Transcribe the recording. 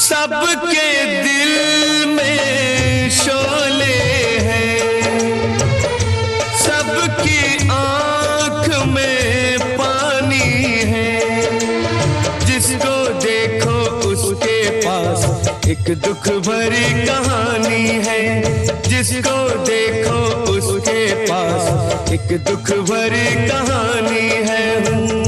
सबके दिल में शोले हैं, सबकी आंख में पानी है। जिसको देखो उसके पास एक दुख भरी कहानी है। जिसको देखो उसके पास एक दुख भरी कहानी है।